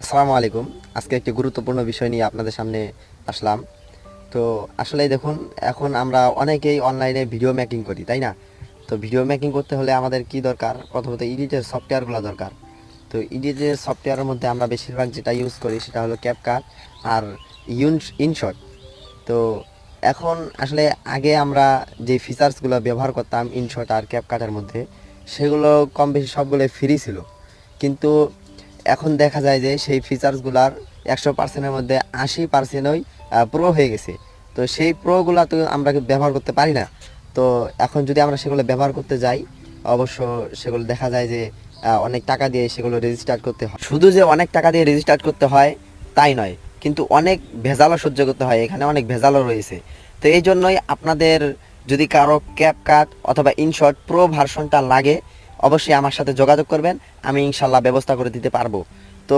আসসালামু আলাইকুম। আজকে একটি গুরুত্বপূর্ণ বিষয় নিয়ে আপনাদের সামনে আসলাম। তো আসলে দেখুন, এখন আমরা অনেকেই অনলাইনে ভিডিও মেকিং করি, তাই না? তো ভিডিও মেকিং করতে হলে আমাদের কি দরকার? প্রথমত এডিটের সফটওয়্যারগুলো দরকার। তো এডিটের সফটওয়্যারের মধ্যে আমরা বেশিরভাগ যেটা ইউজ করি সেটা হলো ক্যাপকাট আর ইনশট। তো এখন আসলে আগে আমরা যে ফিচার্সগুলো ব্যবহার করতাম ইনশট আর ক্যাপকাটের মধ্যে, সেগুলো কম বেশি সবগুলো ফ্রি ছিল। কিন্তু এখন দেখা যায় যে সেই ফিচার্সগুলার 100%-এর মধ্যে 80%ই প্রো হয়ে গেছে। তো সেই প্রোগুলা তো আমরা ব্যবহার করতে পারি না। তো এখন যদি আমরা সেগুলো ব্যবহার করতে যাই, অবশ্য সেগুলো দেখা যায় যে অনেক টাকা দিয়ে সেগুলো রেজিস্টার করতে হয়। শুধু যে অনেক টাকা দিয়ে রেজিস্টার করতে হয় তাই নয়, কিন্তু অনেক ভেজালও সহ্য করতে হয়, এখানে অনেক ভেজালও রয়েছে। তো এই জন্যই আপনাদের যদি কারো ক্যাপকাট অথবা ইনশট প্রো ভার্সনটা লাগে, অবশ্যই আমার সাথে যোগাযোগ করবেন। আমি ইনশাল্লাহ ব্যবস্থা করে দিতে পারবো। তো